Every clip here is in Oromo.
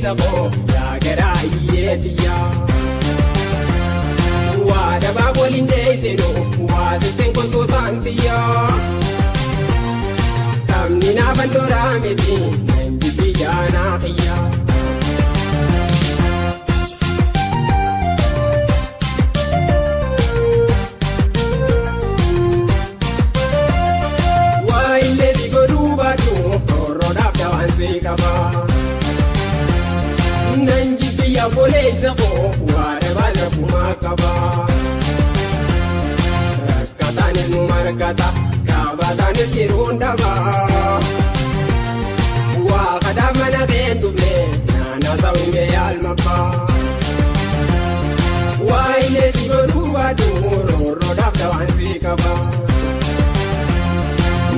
sabo ya gara yetiya wa da ba bolinde zeno wa ziten ko to tantiya tamnina bandora meti ndi jana khiya wa ile digodu batu roda dawanse kaba nanji ya boleza ko wa da bala kuma kaba rakata ne markata kaba tane tironda ba wa kada mana bendu me na zawme almaba wa ile digodu batu roda dawanse kaba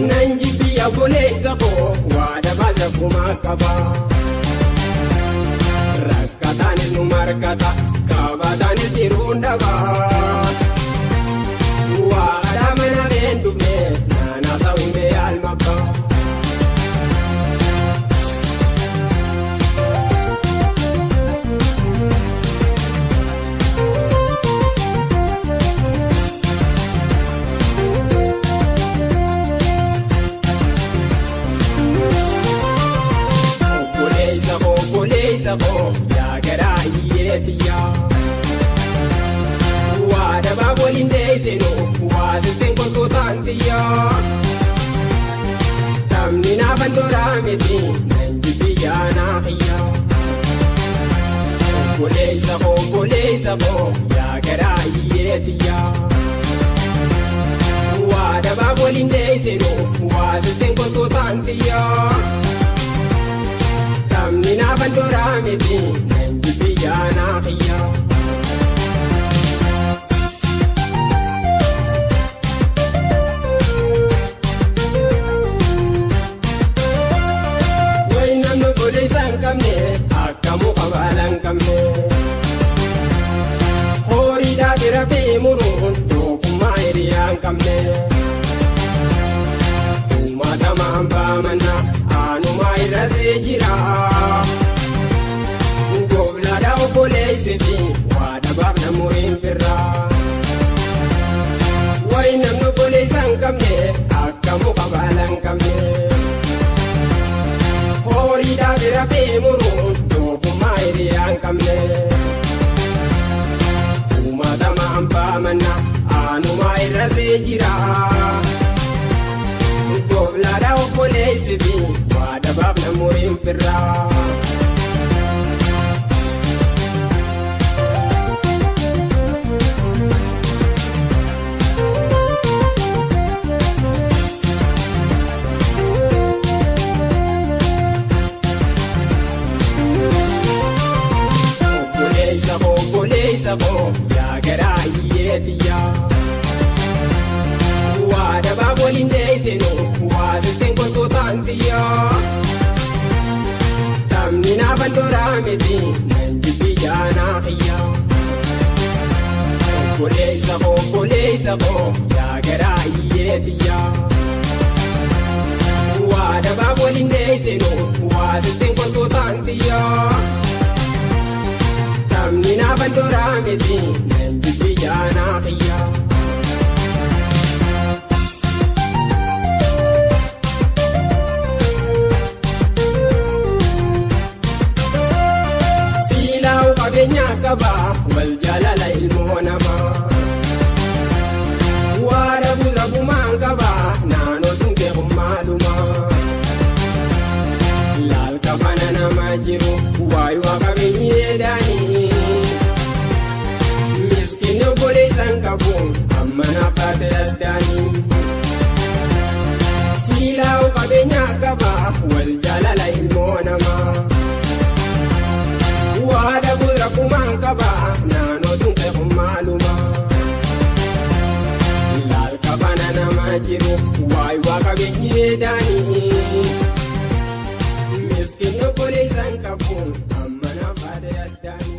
nanji ya boleza ko wa da bala kuma kaba rakatane markata kabatane tirunda ba wa adamana bendu me na sawinde almaka sabo ya gara yetiya wa da ba bolinde zeno wa ziten ko to tantiya tamnina bandora meti ndi jana khiya kole sabo ya gara yetiya wa da ba bolinde zeno wa ziten ko to tantiya tamnina bandora meti ndi jana khiya wayna no gole sankamne akamu kabalan kamne hori da birabe murun to kuma iriyan kamne kuma tamamba mana anu mai raze jira gobla da polisi wa da babna muin birra wai nam no polisan kamne akamu kabalan kamne hori da birabe muru to kuma iriyan kamne kuma da mamba mana anu mai raze jira gobla da polisi wa da babna muin birra sabo ya gara yetiya wa da ba bolinde zeno wa ziten ko to tantiya tamnina bandora meti ndi jana khiya kole sabo ya gara yetiya wa da ba bolinde zeno wa ziten ko to tantiya tamnina bandora meti ndi jana khiya silaw kabenya kaba wal jalala ilmu nama wara buzabu mangaba nano tunge maluma lal kabana na majiru wayu akabenye dani miskino bole sankabu amana pate dani silaw kabenya kaba wal jalala ilmonama wada budra kumankaba nano tunke maluma lal kabana na majiru wayu akabenye dani miskino bole sankabu amana pate dani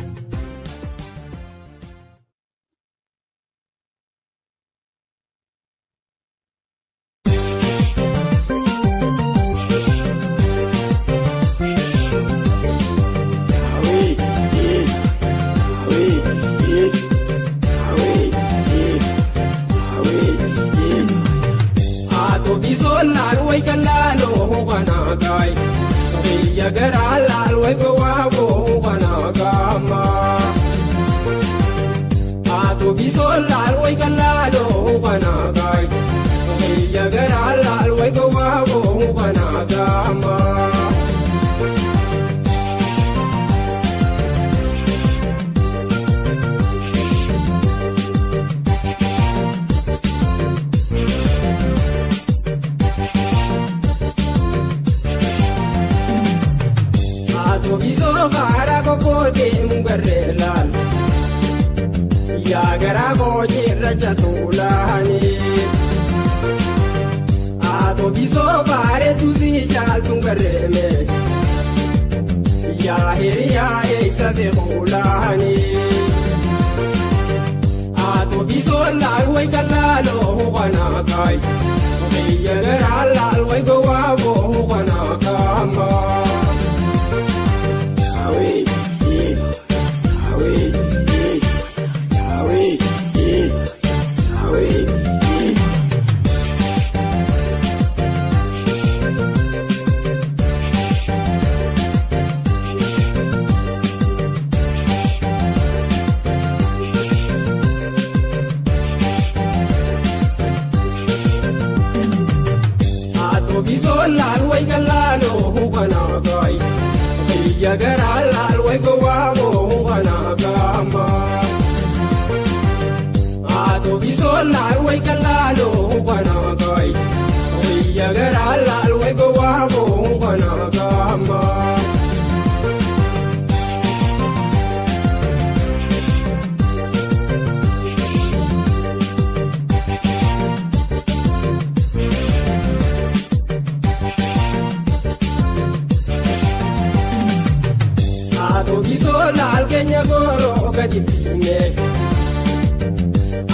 Ato bisol lal way kalado panagay Iya garal lal way kawago panagama Ato bisol gara ko pote mungarelal Ya gara ko jirra chatulani Ato biso bare tuzi chal tungareme Ya hiriya eisa se hulani Ato biso lalway kalalo hukanakai Ya gara lalway gawabo hukanakama Awi, awi Bisol lalway kalalo hukanagay Iya gara lalway gawabo hukanagama Ato bisol lalway kalalo hukanagay Iya gara lalway gawabo hukanagama Bisol lal kenya goro kadipine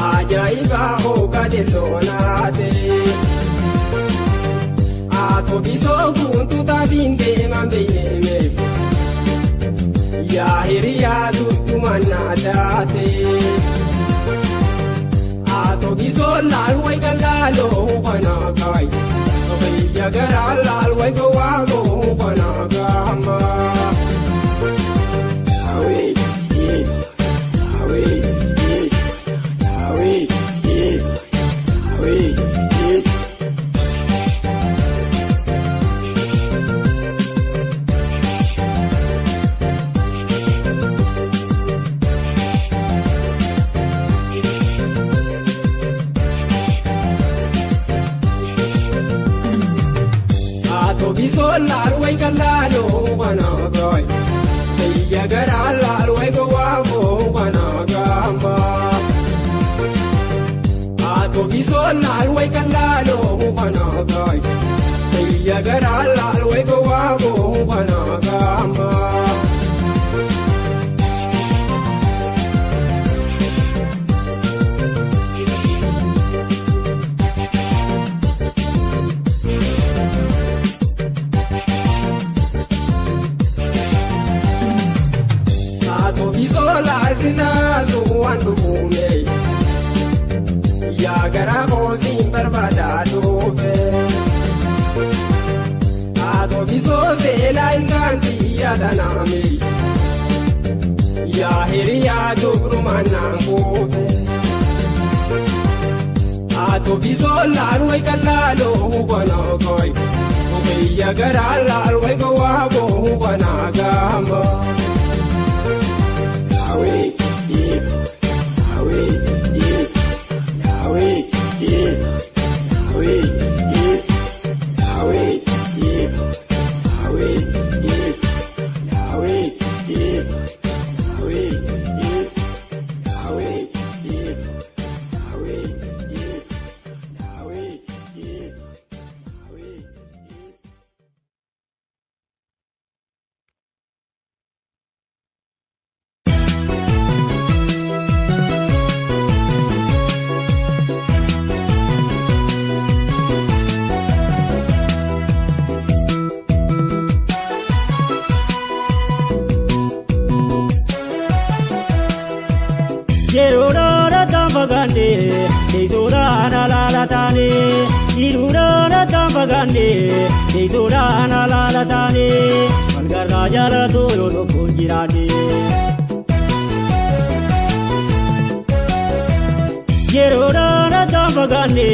Ajaiba ho kadilonate Ato bisol kuntu tabinde mambeyeme Ya hiriya dutumanadate Ato bisol lal way kalalo hukanakay Ya gara lal way kawago hukanagama Ato bisol lalway kalalo panagay Iya gara lalway gawabo panagama Ato bisol lalway kalalo panagay Iya gara lalway gawabo panagama Bisola zina zuwan dume Ya gara ko sin barbada dobe Ado biso se la inganti ya danami Ya hiriya dugru manangobe Ado bisola ruay kalalo hubanagoy Ya gara lalway gawabo hubanagama Tambagande, Desora Nalalatane, Iruna Tambagande, Desora Nalalatane, Malgarajala Toro Pujirani. yeroodhaan addaan fagaanne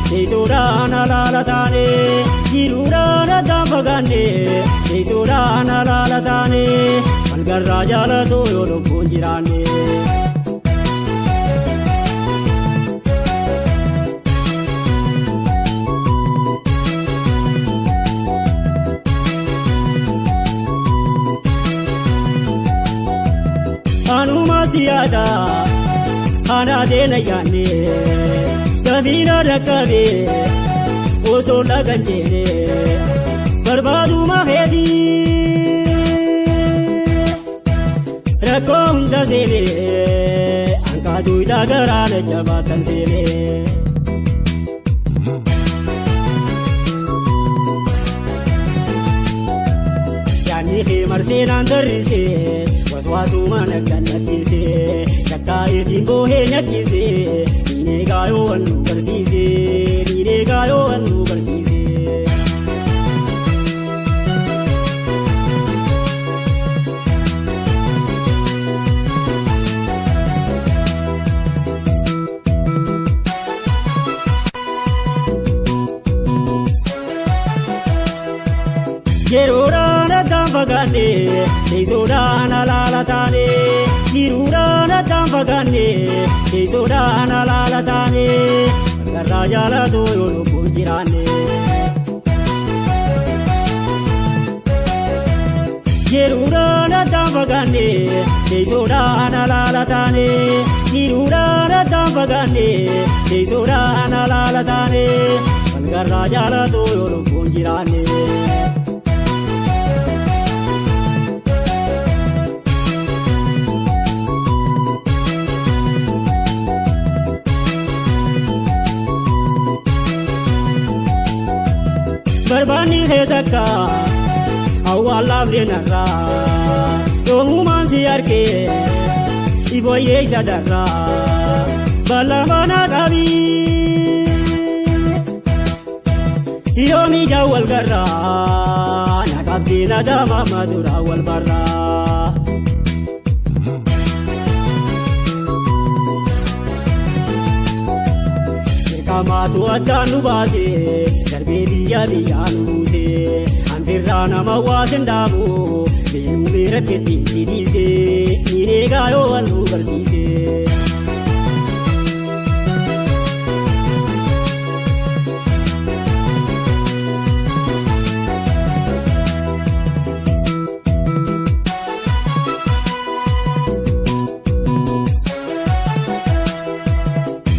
teessoodhaan alaala taane jiruudhaan addaan fagaanne teessoodhaan alaala taane walgarraa jaalatoo yoo lubbuun jiraanne. Anuma siyaada ana deena yaanne sabiina rakkabe osoo lagan jeene barbaaduma heedi rakkoo hunda seene ankaatu idagaraana jabaatan seene. Marseenaan darrise waswaasuma naggallattiise shakkaa ittiin boohee nyakkise diinee gaayoo waan nu barsiise diinee gaayoo waan nu barsiise. Yeroodhaan addaan fagaanne teessoodhaan alaala taane jiruudhaan addaan fagaanne teessoodhaan alaala taane walgarraa jaalatoo yoo lubbuun jiraanne. Yeroodhaan addaan fagaanne teessoodhaan alaala taane jiruudhaan addaan fagaanne teessoodhaan alaala taane walgarraa jaalatoo yoo lubbuun jiraanne. Barbaanni heetakka awwaalaaf leenarraa yoomumaan si argee ibooyyee isa darraa bal'aafana qabii yoomii jaawwal garraa naqabdii nadaama maduraa wal barraa. Kamaatu addaan nu baase darbee biyyaa nu buuse hanfirraa nama waasin dhaabu beenuu beerakkeetti hidhiise diinee gaayoo waan nu barsiise.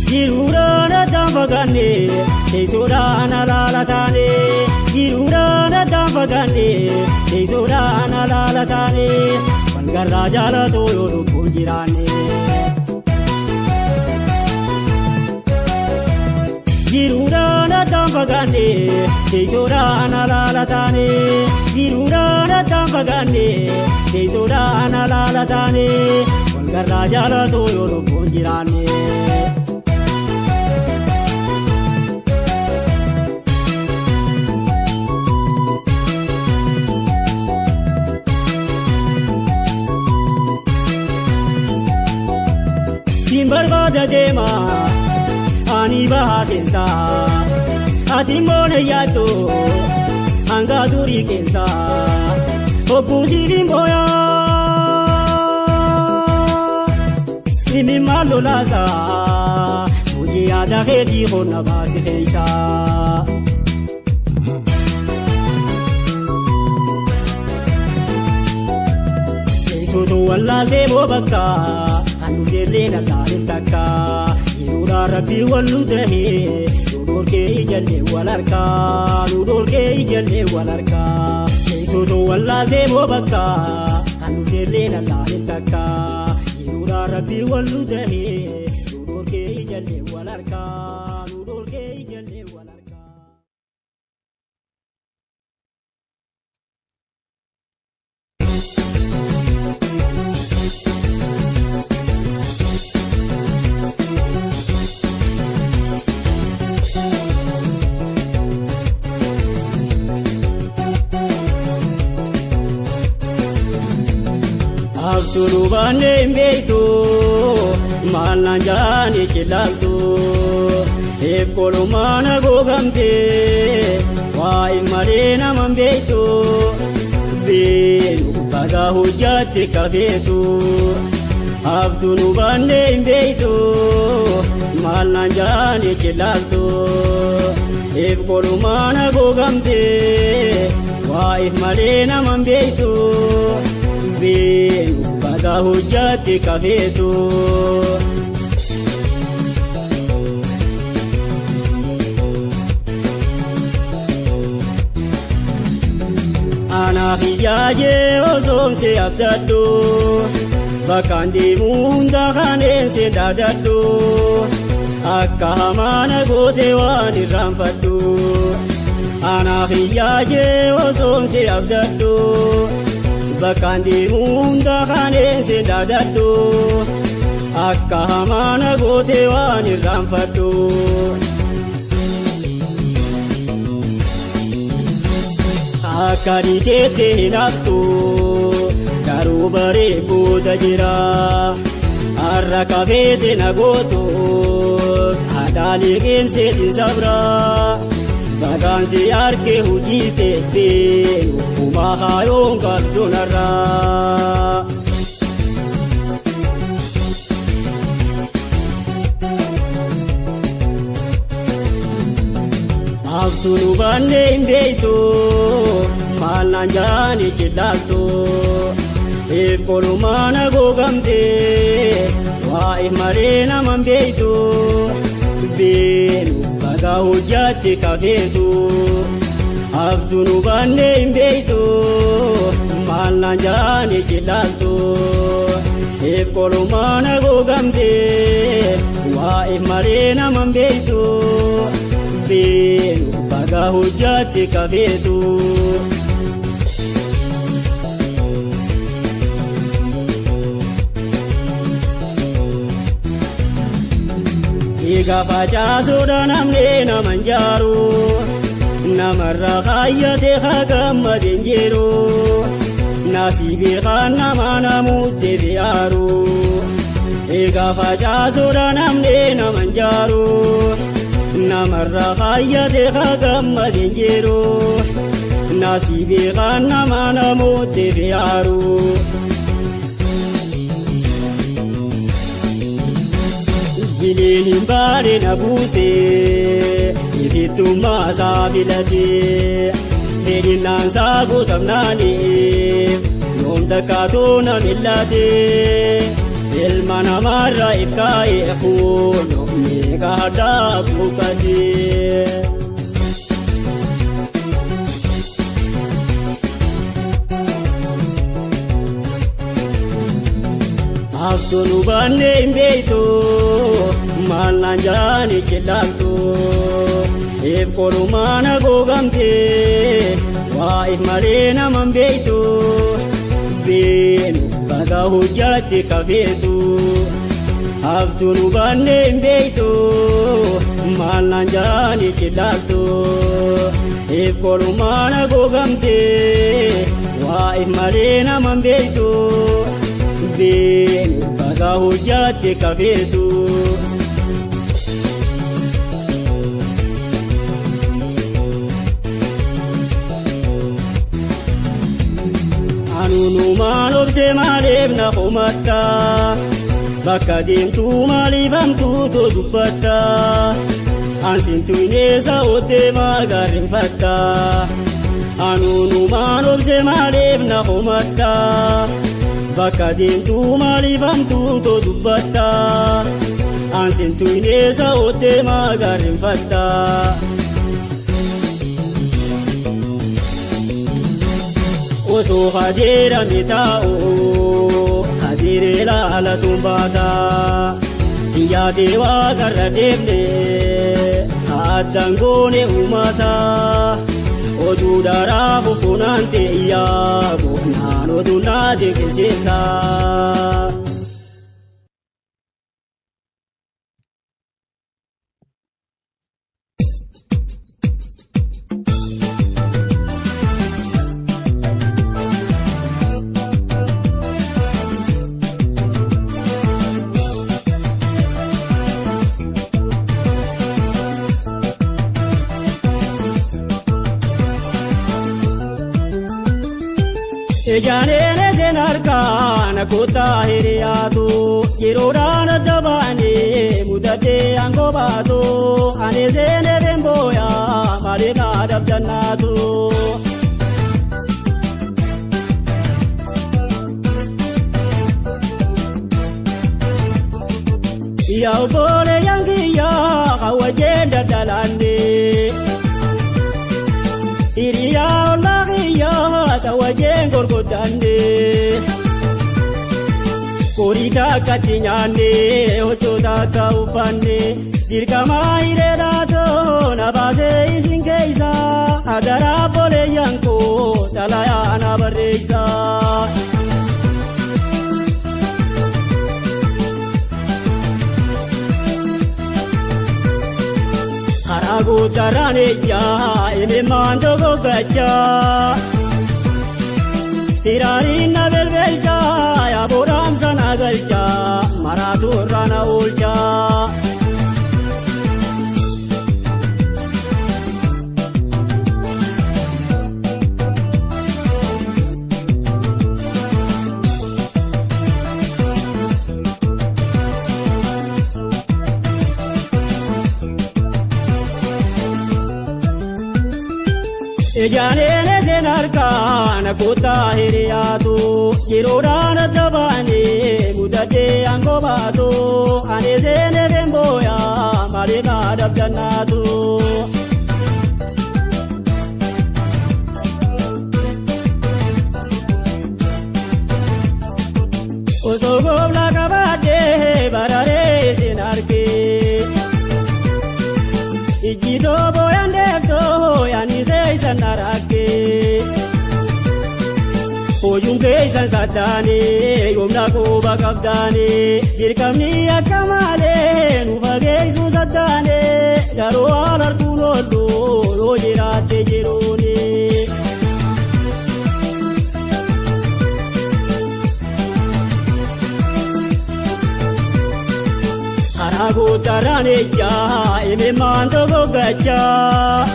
Jiruudhaan addaan fagaanne teessoodhaan alaala taane jiruudhaan addaan fagaanne teessoodhaan alaala taane walgarraa jaalatoo yoo lubbuun jiraanne. Jiruudhaan addaan fagaanne teessoodhaan alaala taane jiruudhaan addaan fagaanne teessoodhaan alaala taane walgarraa jaalatoo yoo lubbuun jiraanne. Barbaada deema ani bahaa seensa ati mboona yaaddo hanga durii keessa obbuusiin booyaa simi maal lolaasa hojii yaada keetii qonna baasi keessa. Teessotu wallaaltee boobakka. Anu jelena tarin takka jiruudha rabbi wallu tahee nudorkee ijallee walarka nudorkee ijallee walarka teessotu wallaaltee boobakka anu jelena tarin takka jiruudha rabbi wallu tahee nudorkee ijallee walarka nudorkee ijallee walarka. Abdulu bande mbeito Malanjani chilaltu Ekolumana gogamte Wai marina mambetu Benu baga hujjati kabetu Abdunu bande imbetu Malanjani chilaltu Ekolumana gogamte Wai marina mambetu Benu baga hujjati kabetu Ana hijaje ozonse abdaddo Bakandi munda khanense dadaddo Akka hamana gote waan irraanfaddu Ana hijaje ozonse abdaddo Bakandi munda khanense dadaddo Akka hamana gote waan irraanfaddu Akari tete hinaftu Garuu baree booda jira Har'a kafeete nagootu Adaalee qeenseetiin sabra Bagaansi harkee hojii teessee Uumaa haayoon qabdoonarraa Abdunu bande imbeetu Malanjani chilaltu Ekolumana gogamte Wai marina mambeetu Benu baga hujjati kabetu Abdunu bande imbeetu Malanjani chilaltu Ekolumana gogamte Wai marina mambeetu Benu baga hujjati kabetu Ega facaasuudha namni naman jaaru Namarra kaayyate hagammadeen jiru Nasiibii kan nama namuutte biyaaru Ega facaasuudha namni naman jaaru Namarra kaayyate hagammadeen jiru Nasiibii kan nama namuutte biyaaru Bineeni baare na buuse Ifittummaa isaa filate Fedhinnaan isaa guutamnaani Yoom takkaatoo na millate Ilma namaarra ifkaa'e fuuloo meeqa addaa buuqate Abdunu bande imbeetu Malanjani chilaltu Ekolumana gogamte Wai marina mambeetu Benu baga hujjati kabetu Abdunu bande imbeetu Malanjani chilaltu Ekolumana gogamte Wai marina mambeetu Benu baga hujjati kabetu Anunumaan obse maaliif na humatta Bakka deemtuu maaliif hamtuutu dubbatta Ansintu ineessa ottee maal gaarrinfatta Anunumaan obse maaliif na humatta Bakka deemtuu maaliif hamtuutu dubbatta Ansintu ineessa ottee maal gaarrinfatta Osoo hadeerame taa'u hadeeree laala tumbaasa Yaadee waaqarra deemne addaan goone uumaasa Oduu daaraa bufunaan ta'iyyaa boonaan oduu naate keessa Ejaanee seen harkaan kootaa hiriyaatu yeroodhaan adda baanee mudatee aangoo baatu ani seenee bembooyaa malee naadab jannaatu. Yaa obbolee yaangiyyaa hawwajeen daddalaannee. Hiriyaa ollaqiyyaa tawwajeen gorgoddaannee. Koriita akkatti nyaannee hojjoota akka uffannee dirqamaa hireedhaatoo na baasee isin keeysaa agaraa boleeyyan koo xalayaa na barreeysaa. Guutaraan ejjaa imimmaan dogoggachaa siraariin na belbelchaa yaaboodhaamsa na galchaa maraatu irraa na oolchaa. Ejaanee seen harkaan kootaa hiriyaatu yeroodhaan adda baanee mudatee aangoo baatu ani seenee bembooyaa malee naadab jannaatu. Osoo goobla qabaadhee bararee seen argee. Ijjitoo booyaan deemtoo yaani seeysan narakkee. Hojuun keeysan saddaanee yoomna quba qabdaanee dirqamni akka malee nu fageessuu saddaanee garuu haal arguun ooluu yoo jiraatte jiruunee. Guutaraan ejjaa imimmaan dogoggachaa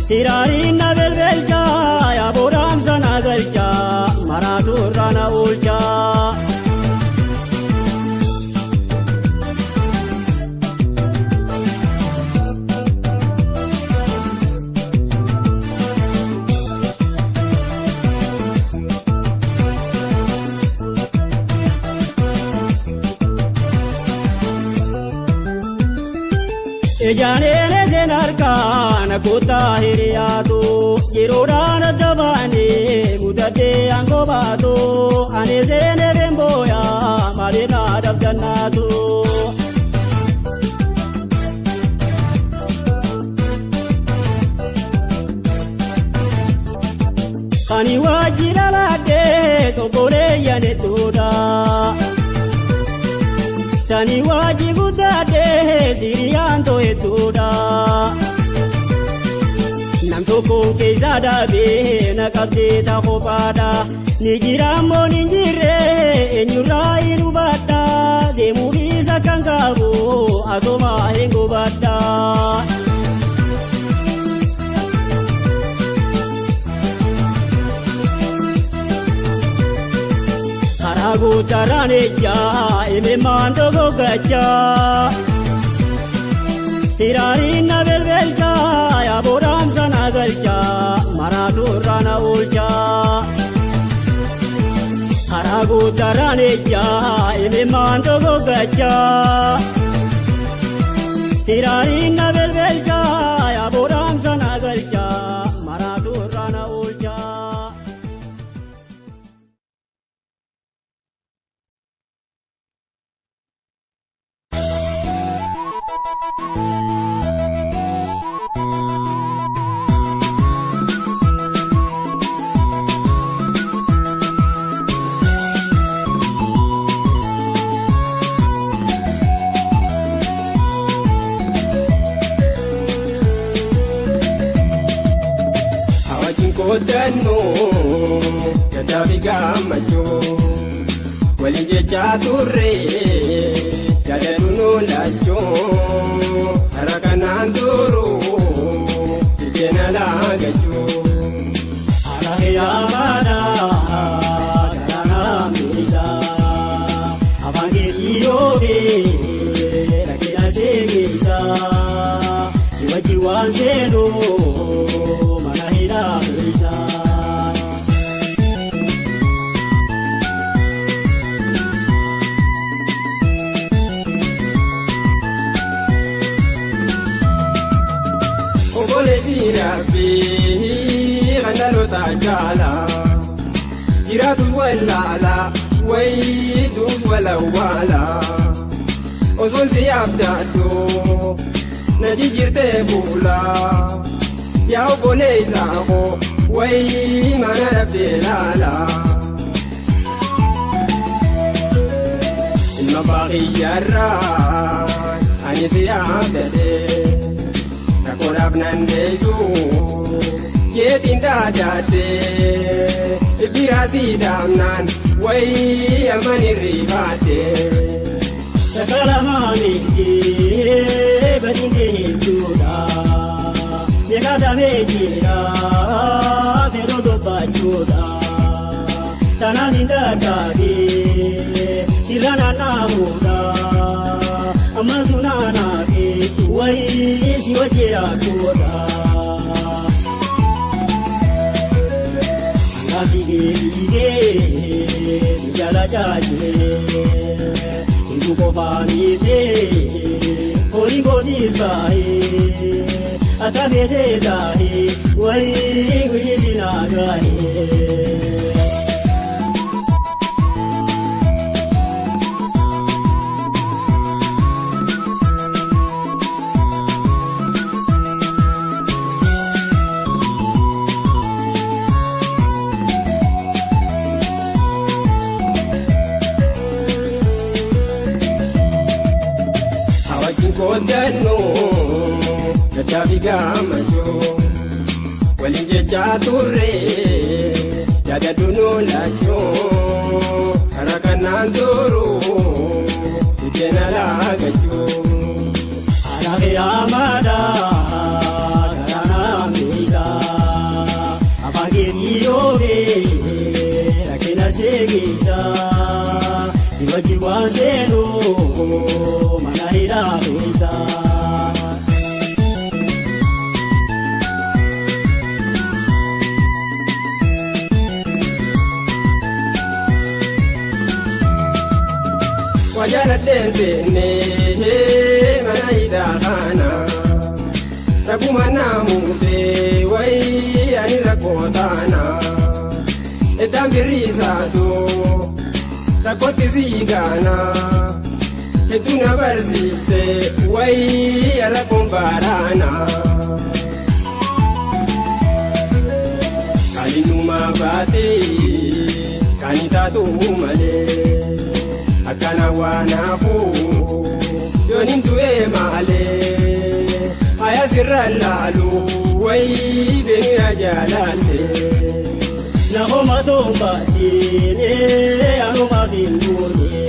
siraariin na belbelchaa yaaboodhaamsa na galchaa maraatu irraa na oolchaa. Ejaanee seen harkaan kootaa hiriyaatu yeroodhaan adda baanee mudatee aangoo baatu ani seenee bembooyaa malee naadab jannaatu. Ani waajjira laadhee sobboleeyyan hedduudha. Tani waji guddaadhee siriyaan to'etuudha. Nam tokkoon keessa dhaabee na qabdee taa'ophaadha. Ni jira moo ni jirre eenyurraa hin hubadha. Deemuu isa kan qabu asoma hin gubadha. Guutaraan ejjaa imimmaan dogoggachaa siraariin na belbelchaa yaaboodhaamsa na galchaa maraatu irraa na oolchaa. Guutaraan ejjaa imimmaan dogoggachaa siraariin na belbelchaa yaaboodhaamsa na galchaa maraatu irraa na oolchaa. Kootannoo dadhabi gammachuu waliin jechaa turree yaadatu nu laachuu har'a kanaan turuu ijjeena laagachuu. Alaa yaa waan seenuu mana hidhaa keessa. Obbolee fi rabbii kan dhaloota jaalaa jiraatu wallaalaa wayiituuf walawwaalaa osoon si yaabdaadhoo na jijjiirtee fuulaa yaa obbolee isaa koo wayii mana dhabdee laalaa ilma baaqiyyaarraa ani si yaabdadhee Koraaf nandeesu keetiin daadhaatee biraasii daamnaan wayii aman irriifaatee. Sakalaamaaniitee badintee hedduudha beekatamee jira fedhoo dubbaachuudha tanaan hin dadhaabee sirra naanna'uudha ammaltu naanaafee wayii si wajjiraatuudha. Angaasi geejjibee si jala jaajee eegu qofaaniitee horii gootii saahee akka beetee taahee wayii guyyi si naagaahee. Koodannoo dadhaafi gammachuu waliin jechaa turree yaada dunuu laachuu karaa kanaan turuu ittiin alaagachuu. Alaafee amaadaa karaa naamnisaa afaan keetii yoobee rakkina seegisaa si wajji waan seenuu mana hidhaa keessa. Wajjaalatteen seennee mana hidhaa kana rakkuma naamutee wayii ani rakkoo taana eddaan birriisaatoo rakkootti siigaana hedduu na barsiiftee wayii rakkoon baaraana. Kaaninumaa baatee kaani taatu malee. Akkana waanaafuu yooniin du'ee maalee haya sirra laalu wayii beekna jaalaalle. Namooma toombaatee anuma sintuunee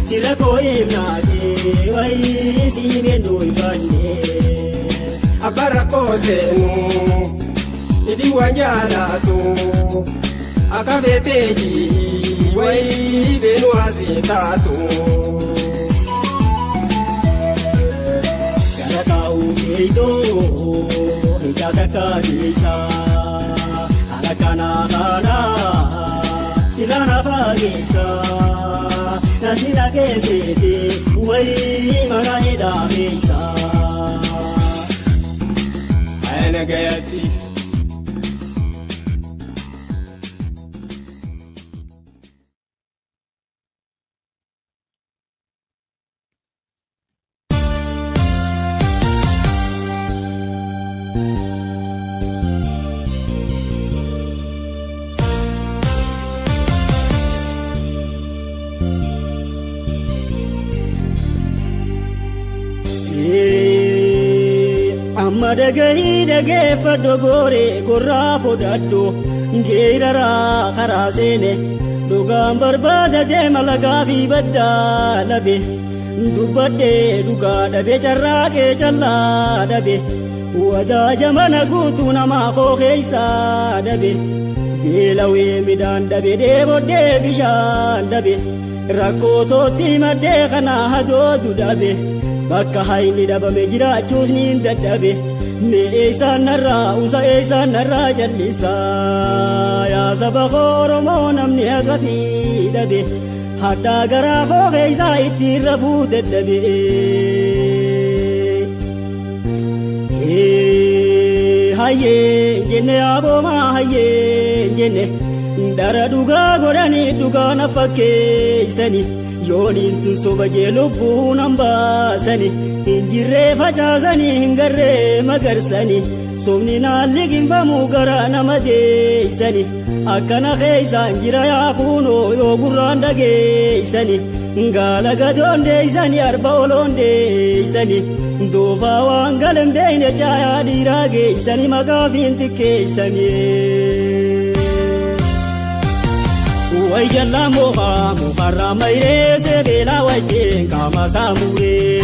sirra koo'imnaatee wayii siimeen du'ifannee. Abbaan rakkoo seenuu hidhii waan jaalaatu akka beetee jii wayii beenu asii taatu. Gara taa'uu keeytoo hidhaa takka keessaa haala kanaa kanaa sirra nafaa keessaa nasina keesseetee wayii mana hidhaa keessaa. Ayana gayatti. Amma dhagahii dhageeffadhu gooree gorraa fudhadhu ngeeraraa karaa seene dhugaan barbaada deema lagaa fi baddaa dhabe dubbadhee dhugaa dhabe carraaqee callaa dhabe wadaa jamana guutuu namaa koo keessaa dhabe beelawee midhaan dhabe deebodhee bishaan dhabe rakkoo tootti maddee kanaa hadoodu dhabe bakka hayni dhabame jiraachuus ni dadhabe mee isaan narraa usa isaan narraa jallisaa yaa saba Oromoo namni haqafi dhabe haddaa garaa koo keessaa ittiin rafuu dadhabe hayyee jenne aboomaa hayyee jenne dara dhugaa godhanii dhugaa na fakkeeysani yooniin tun soba jee lubbuu nan baasani hin jirree facaasanii hin garree magarsani sobni naalli ginfamuu garaa nama deeysani akkana keeysaan jira yaa kuunoo yoo gurraan dhageeysani gaala gadoon deeysani arba oloon deeysani doofaa waan galan beeyne caayaa dhiiraa geeysani maqaafiin xiqqeeysani way jalla muharraa mayree sebeelaa wajjeen qaama saamuree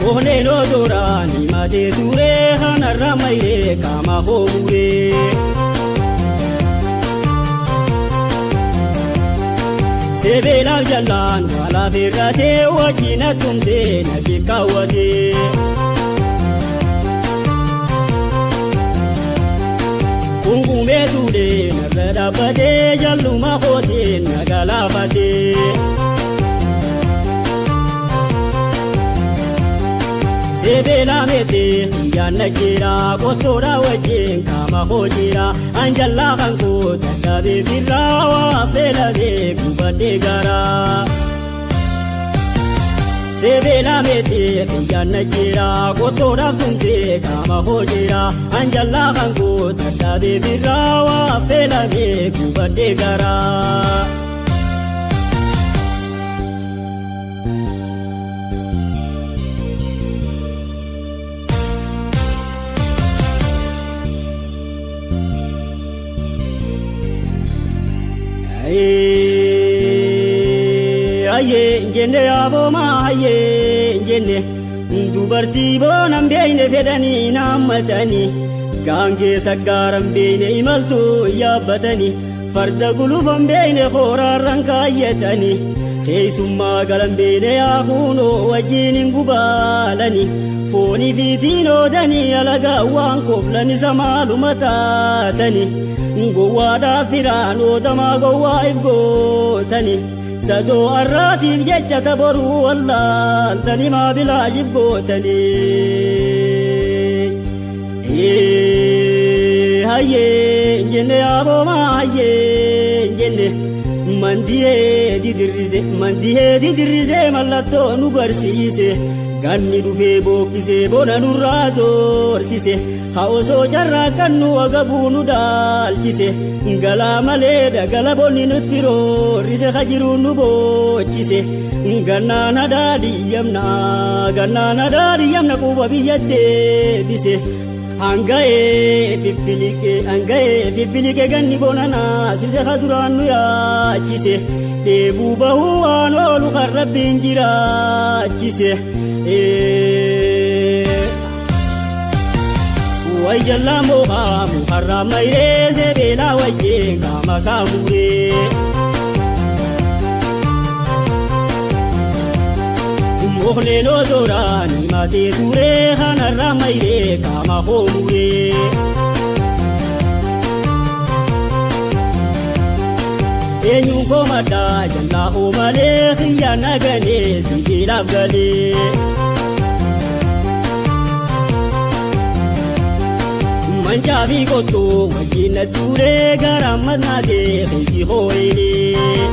moolee loodoraa ni matee turee kanarraa mayree qaama hoomuree sebeelaaf jallaan walaaf irratee wajjin attumsee nagi kaawwatee Kungumee tuudhee narra dhaabbatee jalluma kootee naga laafatee sebeelaa meetee yaanna jira kottoodhaa wajjin qaama koo jira anjallaa kan koo dadhabee birraa waa feelamee gubadhee garaa sebeelaa meetee yaanna jira kottoodhaaf tumtee qaama koo jira anjallaa kan koo dadhabee birraa waa feelamee gubadhee garaa hayyee jenne aboomaa hayyee jenne dubartii boonaan beeyne fedhanii naammatanii gaangee saggaaran beeyne imaltuu yaabbatanii farda gulufan beeyne kooraarran kaayyatanii keessummaa galan beeyne yaakuunoo wajjiin hin gubaalanii foonii fi diinoodanii alagaa waan kooflanisa maaluma taatanii gowwaadhaaf firaan ootamaa gowwaa if gootanii sadoo arraatiif jecha taboruu wallaaltanii maabilaa jibbootanii hayyee jenne aboomaa hayyee jenne mandihee didirrise mallattoo nu garsiise ganni dhufee bookkisee bona nurraa doorsise haa osoo carraaqannu wagabuu nu dhaalchise galaa malee dagala bonni nutti roorrise ka jiruun nu boochise gannaan hadaadhiyyamna quba biyya deebise hanga'ee fiffilike ganni bona naasise ka duraan nu yaachise dheebuu bahuu waan oolu kan rabbiin jiraachise way jalla muharraa mayree sebeelaa wajjeen qaama saamuree moolee loodoraa ni matee turee kanarraa mayree qaama hoomuree eenyuun koo maddaa jallaa hoo malee kiyyaan naganee sibiilaaf galee manjaafi kottoo wajjin na turee gara mannaatee keefi hooyilee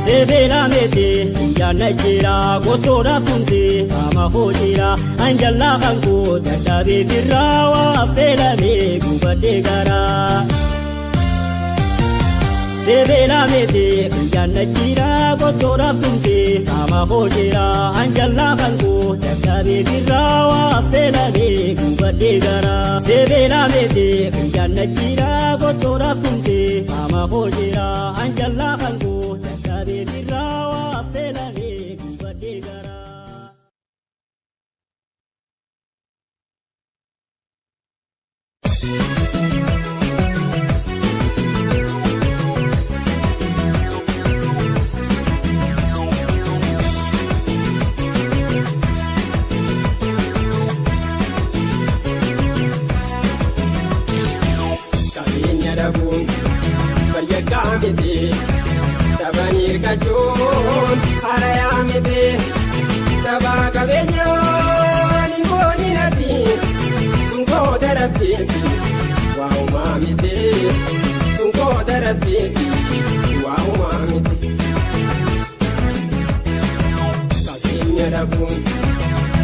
sebeelaa meetee yaanna jira kottoodhaaf tumsee qaama koo jira anjallaa kan koo dadhabee birraa waa feelamee gubadhee garaa sebeelaa meetee yaanna jira kottoodhaaf tumsee qaama koo jira anjallaa kan koo dadhabee birraa waa feelamee gubadhee garaa sebeelaa meetee yaanna jira kottoodhaaf tumsee qaama koo jira anjallaa kan koo dadhabee birraa waa feelamee gubadhee garaa. dhabuun fayyaggaa miti taphanii hirkachuun harayaa miti taphaa qabeenyaan hin booninaati tungoota rabbiiti waahumaa miti tungoota rabbiiti waahumaa miti qabeenya dhabuun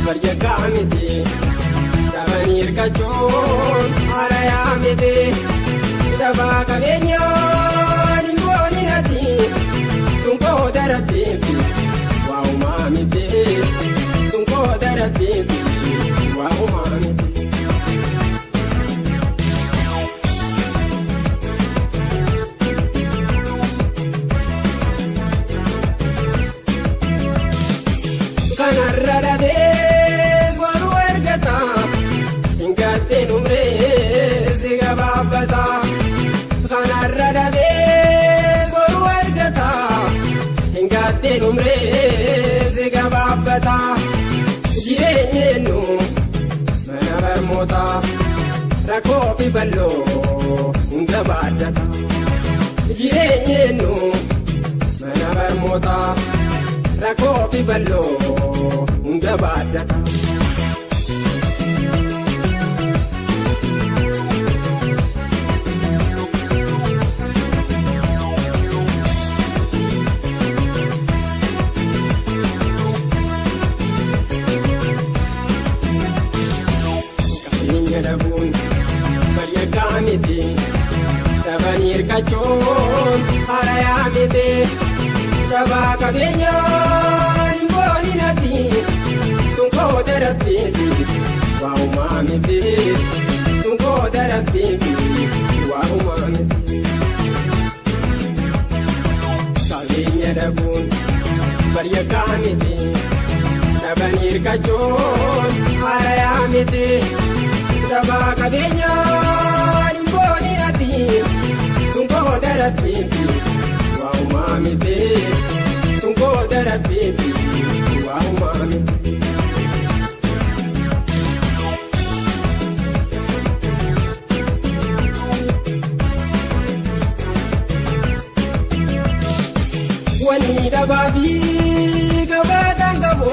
fayyaggaa miti taphanii hirkachuun harayaa miti taphaa qabeenyaan hin booninaati tungoota rabbiiti waahumaa miti tungoota rabbiiti waahumaa miti. Kanarra dhabee boru ergata hin galteen umree si gabaabbata. Kanarra dhabee boru ergata hin galteen umree si gabaabbata. Jireenyeennu mana barmoota rakkoo fi bal'oo hunda baaddata. Jireenyeennu mana barmoota rakkoo fi bal'oo hunda baaddata. Qabeenya dhabuun fayyaggaa miti taphanii hirkachuun harayaa miti taphaa qabeenyaan hin booninaati tungoota rabbiiti waahumaa miti tungoota rabbiiti waahumaa miti. Qabeenya dhabuun fayyaggaa miti taphanii hirkachuun harayaa miti taphaa qabeenyaan hin booninaati tungoota rabbiiti waahumaa miti tungoota rabbiiti waahumaa miti. Wanni dhabaabii gabaadhaan qabu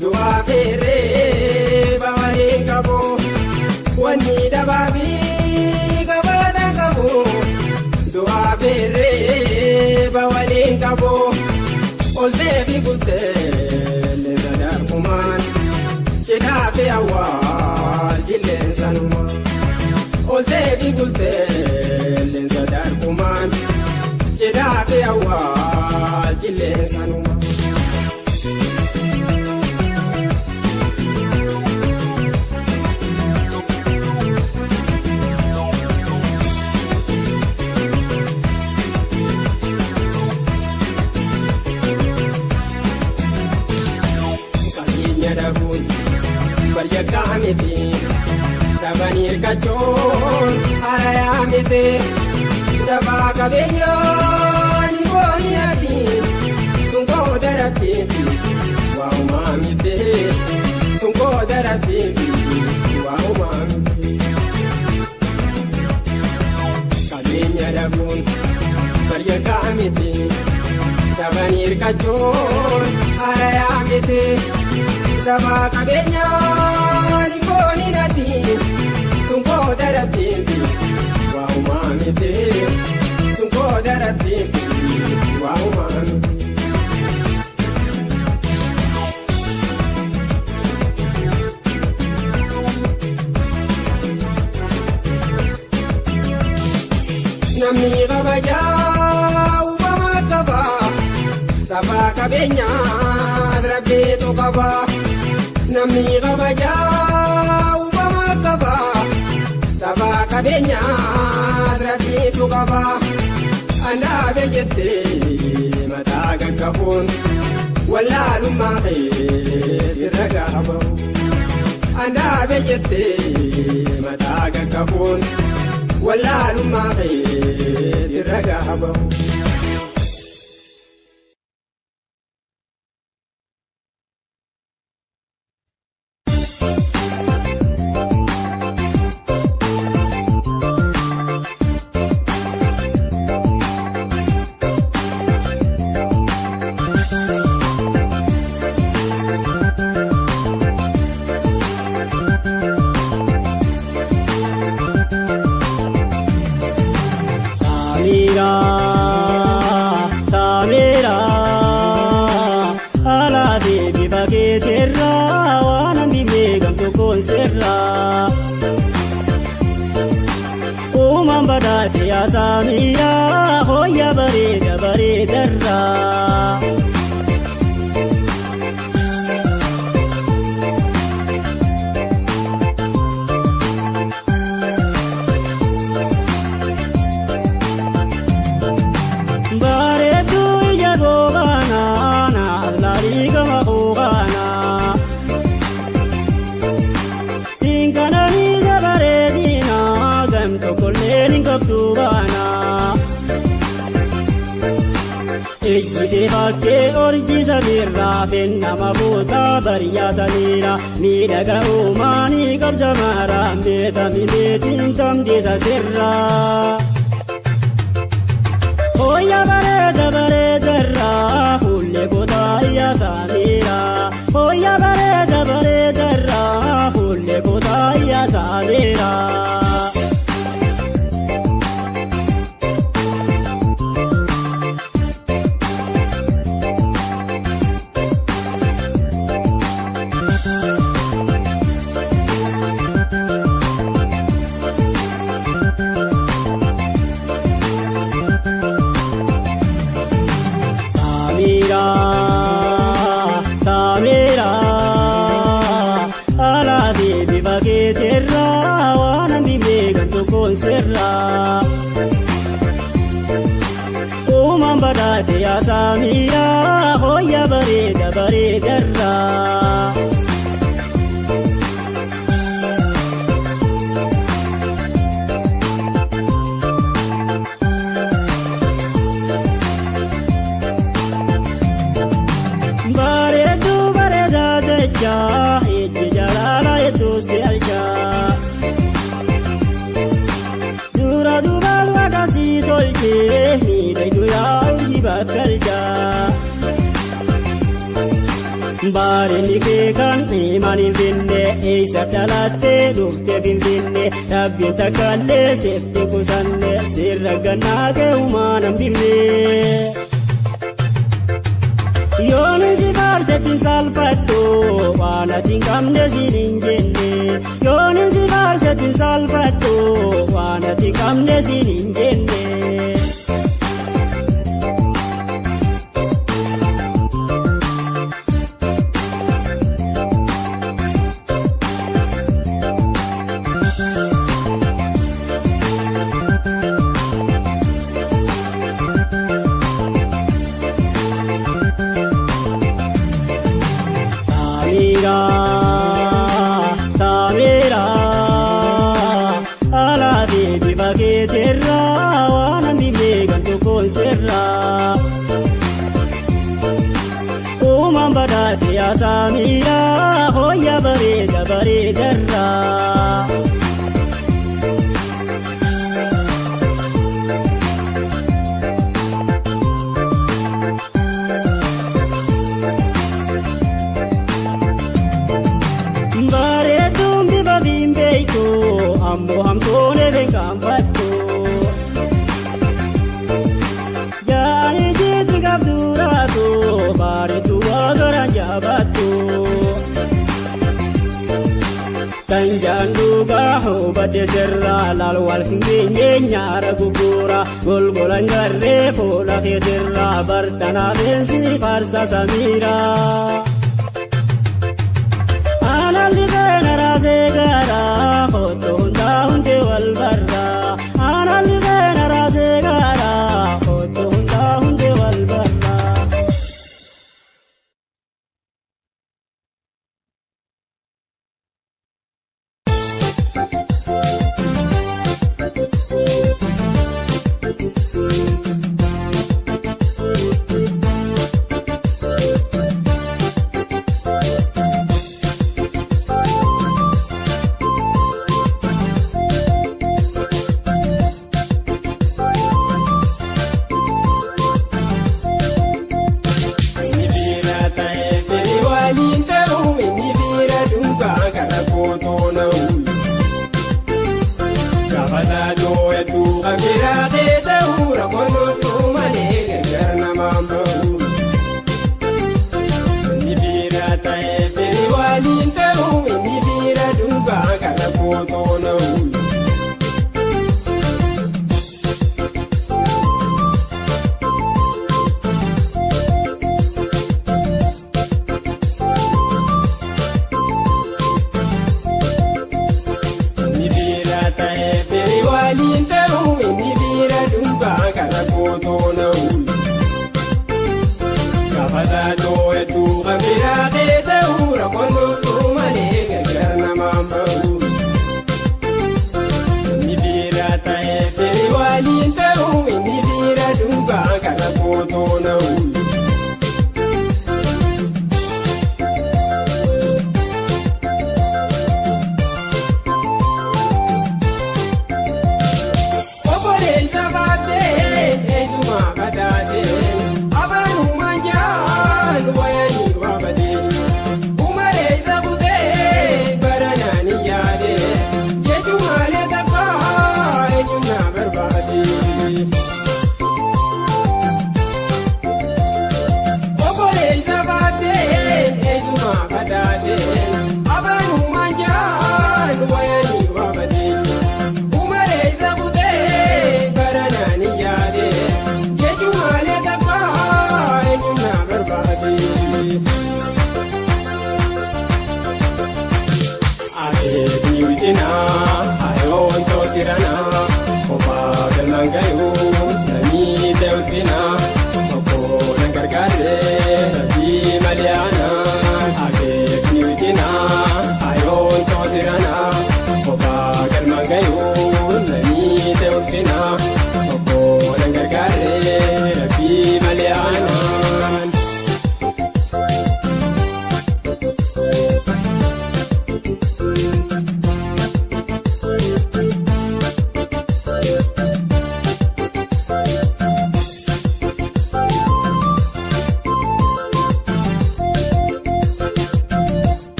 du'aa keerree bawaleen qabu. Wanni dhabaabii gabaadhaan qabu du'aa keerree bawaleen qabu. Oltee fi bultee leessa darbumaan cidhaa fi awwaal jilleensanumaan. Oltee fi bultee leessa darbumaan cidhaa fi awwaal jilleensanumaan. Qabeenya dhabuun fayyaggaa miti taphanii hirkachuun harayaa miti taphaa qabeenyaan hin booninaati tungoota rabbiiti waahumaa miti tungoota rabbiiti waahumaa miti. Qabeenya dhabuun fayyaggaa miti taphanii hirkachuun harayaa miti taphaa qabeenyaan hin booninaati tungoota rabbiiti waahumaa miti tungoota rabbiiti waahumaa miti. Namni kabajaa uumamaa qaba taphaa qabeenyaa rabbiitu qaba. Namni kabajaa uumamaa qaba taphaa qabeenyaa rabbiitu qaba. Andaabe jettee mataa gaggabuun wallaalummaa ta'ee irra gaafamu. Andaabe jettee mataa gaggabuun wallaalummaa ta'ee irra gaafamu. uumaan badhaate yaa saamiyaa hooyya bareeda bareedarraa. Bareedduu ija goobaanaa naaf laalii gama hoogaanaa. Siinqananiisa bareedinaa gam tokkolleen hin qabdu baanaa. Ejjitee fakkee orjisa birraa fennama bootaa bariyaa samiira miidhaga uumaanii qabda maaraan beekami beetiin tamdisa sirraa. Hooyya bareeda bareedarraa fuullee kootaa yaa saamiraa. Hooyya bareeda bareedarraa fuullee kootaa yaa saamiraa. Saamiraa alaabee bifa keetirraa waan hambi beekan tokkoon sirraa. Uumaan badhaate yaa saamiraa hooyya bareeda bareedarraa. Ejji jalaala hedduu si aljaa. Dura duubaan waaqasii tolchee miidhagdu yaa urjii bakka aljaa. Bareedni kee kan himan hin finne eessa dhalattee dhuftee finfinne rabbiin takkaallee seefte kutanne sirra gannaa kee uumaan hambifne. Yooni si baarsetti salphattu waan ati hin qabne siin hin jenne. Yooni si baarsetti salphattu waan ati hin qabne siin hin jenne. Saamiraa alaabee bifa keetirraa waan hambi beekan tokkoon sirraa. Uumaan badhaate yaa saamiraa hooyya bareeda bareedarraa. Ammoo hamtoone beekamfattu. Jaani jiiti qabduraatu bareedu waagara jaabattu. Kan jaanduugaa hubate sirraa laal wal finfinnee nyaara gugguura golgolan garree fuula keetirraa bartanaa leensi farsa samiiraa. Analli beena raasee garaa hootoo hundaa hundee wal barraa. Analli beena raasee garaa hootoo hundaa hundee wal barraa. kootona uli. Gaafasaatoo hedduu kan biraa kee ta'uu rakkoon tokko malee gargar namaan bahu. Inni biira ta'ee firii waliin ta'uu inni biira dhugaa gara kootona uli.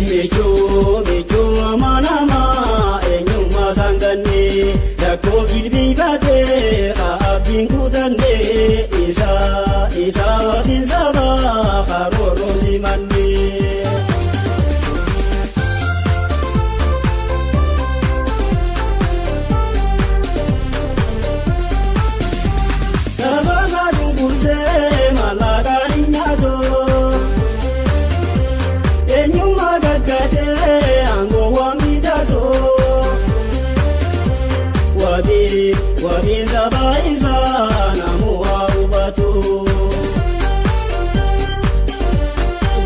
Meechoo amanama eenyummaa saanganne rakkoo jilbiifatee abdiin kutannee isaa watiin sabaa karooroo simannee. Sababa dungursee mallaqaan hin nyaatoo. Eenyummaa gaggadee aangoo waan miidhagoo wabii sabaa isaa namuu haa hubatu.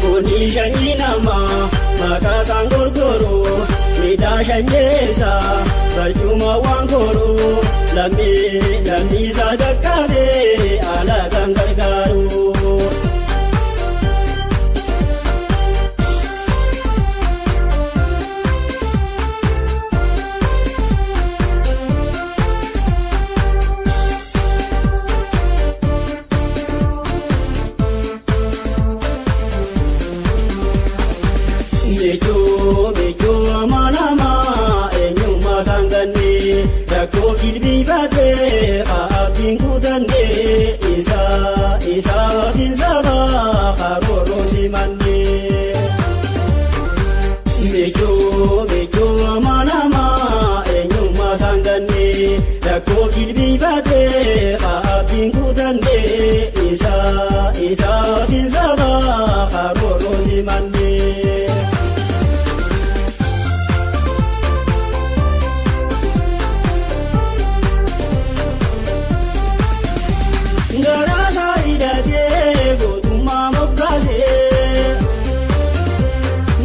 Goonii shanyii namaa maqaa isaan gorgoroo miidhaa shanyeessaa barcuma waan koroo lammii isaa gaggabee alagaan gargaaru. Meechoo amanama eenyummaa saanganne rakkoo jilbiifatee abdiin kutannee isaa watiin sabaa karooroo simannee. Meechoo amanama eenyummaa saanganne rakkoo jilbiifatee abdiin kutannee isaa watiin sabaa karooroo simannee. Garaasaa hidhatee gootummaa moggaasee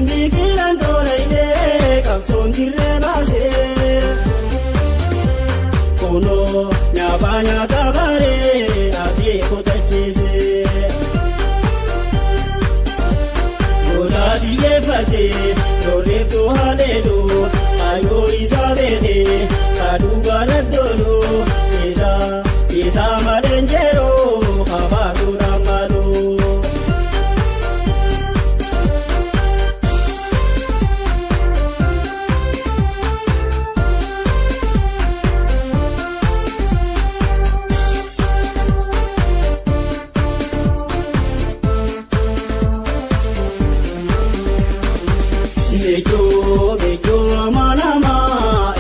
biqilaan toorailee qabsoon dirree baasee kunoo nyaata baree abdii kutachiisee gootaa xiyyeeffatee dorreeftuu haleeluu ayoo isaa beekee kaduu baladdooluu isaa maleen jeeroo habaatu ramaduu. Meechoo amanama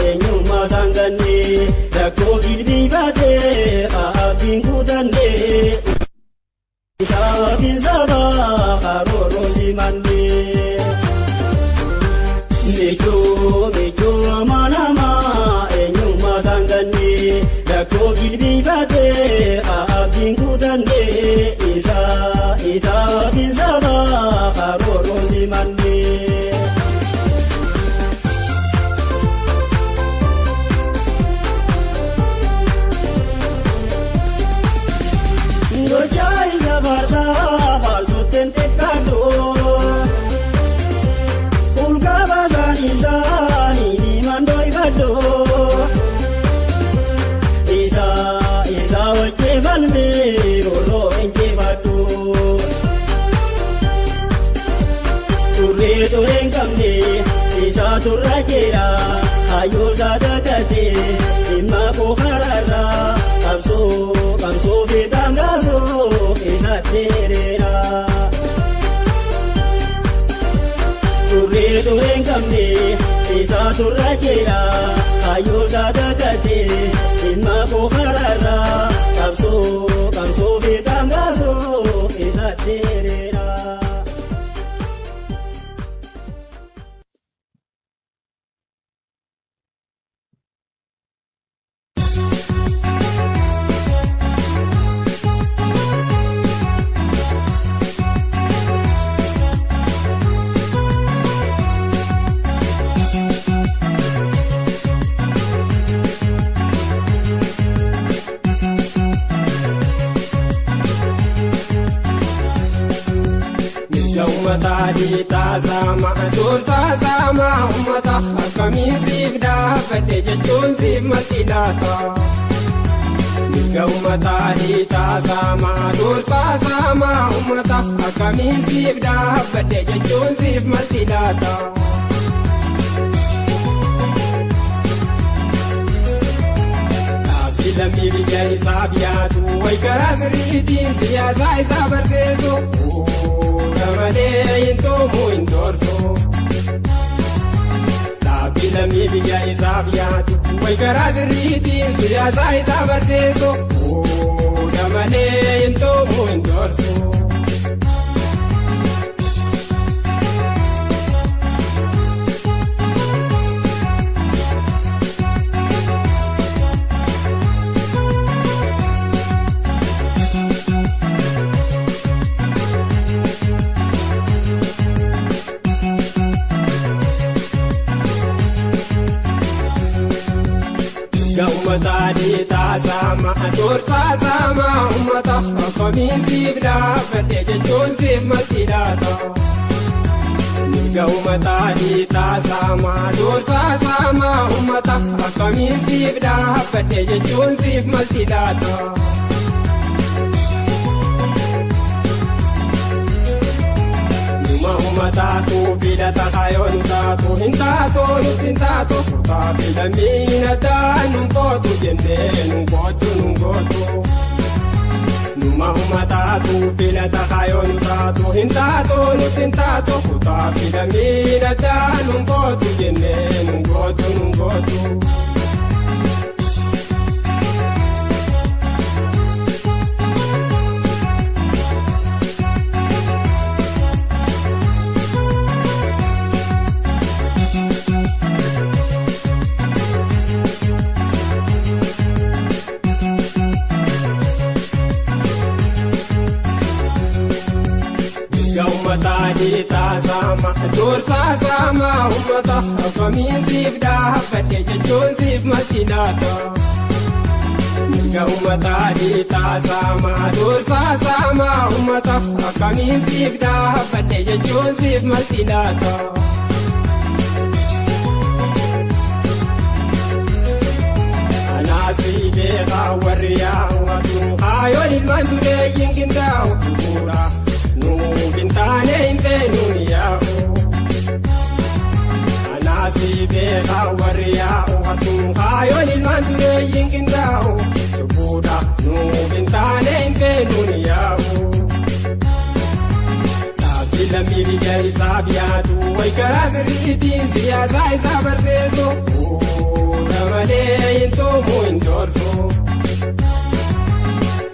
eenyummaa saanganne rakkoo jilbiifatee abdiin kutannee isaa watiin sabaa karooroo simannee. Meechoo amanama eenyummaa saanganne rakkoo jilbiifatee abdiin kutannee isaa watiin sabaa karooroo simannee. Gochaa isa baarsaa baarsooteen xiqqaatoo fulkaa baasaan isaanii diimaan doo'ifadhoo isaa wajjee falmee roorroo enjeefadhoo turreen qabne isaa turra jeera hayyoo isaa dagatee dhimma koo karaarraa qabsoo feetaan gaasoo isa dheereera. Turreen qabne isaa turra jeera hayyoo isaa dagatee dhimma koo karaarraa qabsoo feetaan gaasoo isa dheereera. Ummataadhi taasama ummata akkamiin siif dhaabadhe jechuun siif matti laata. mirga uummataa hiitaasamaa durfaasamaa uummata akkamiin siif dhaabbadhe jechuun siif malti laata. Lammii biyya isaaf yaadu wayi karaa sirriitiin siyaasaa isaa barsiisu malee hin toomu hin torsu. Dhaabbii lammii biyya isaaf yaadu wayi karaa sirriitiin siyaasaa isaa barsiisu malee hin toomu hin torsu. Uummataa hiitaasamaa durfaasamaa uummata akkamiin siif dhaabbadhe jechuun siif malti laata. Mirga uummataa hiitaasamaa durfaasamaa uummata akkamiin siif dhaabbadhe jechuun siif malti laata. Ummataatu filata kayoon taatu hin taatu nuti hin taatu taafilamii nataan nun kootu jennee nun kootu. Numa ummataatu filata kayoon taatu hin taatu nuti hin taatu taafilamii nataan nun kootu jennee nun kootu. Uummataa hiitaasamaa durfaasamaa uummata akkamiin siif dhaabbadhe jechuun siif malti laata. Mirga uummataa hiitaasamaa durfaasamaa uummata akkamiin siif dhaabbadhe jechuun siif malti laata. Anaasii beekaa warri yaa'u kaayoon ilmaan dureeyyiin qindaa'u bu'uura. Nuufintane hinfeenuun yaa'u anaasii beekaa warri yaa'u hattuu kaayoon ilmaan dureeyyiin qindaa'u lubbuudha. Nuufintane hinfeenuun yaa'u dhaabbii lammii biyya isaaf yaadu wayi karaa sirriitiin siyaasaa isaa barsiisu malee hin toomu hin torsu.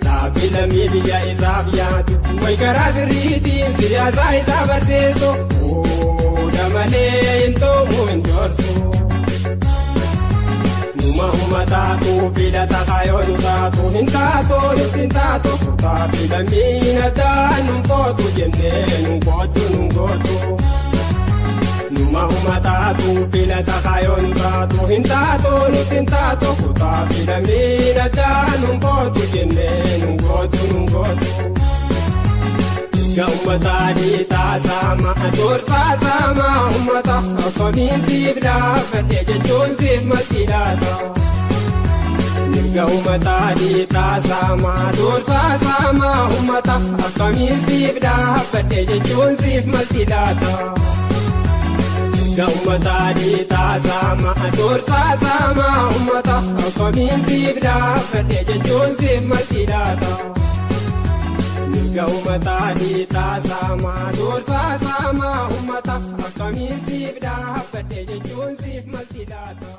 Dhaabbii lammii biyya isaaf yaadu wayi karaa sirriitiin siyaasaa isaa barsiisu malee hin toomu hin torsu. Numa ummataatu filata kayoon taatu hin taatu nuti hin taatu dhaabbii lammii nataan nun kootu jennee nun kootu. Numa ummataatu filata kayoon taatu hin taatu nuti hin taatu dhaabbii lammii nataan nun kootu jennee nun kootu. Mirga uummataa hiitaasamaa durfaasamaa uummata akkamiin siif dhaabbadhe jechuun siif malti laata. Mirga uummataa hiitaasamaa durfaasamaa uummata akkamiin siif dhaabbadhe jechuun siif malti laata. Mirga uummataa hiitaasamaa durfaasamaa uummata akkamiin siif dhaabbadhe jechuun siif malti laata. Mirga uummataa hiitaasamaa durfaasamaa uummata akkamiin siif dhaabbadhe jechuun siif malti laata.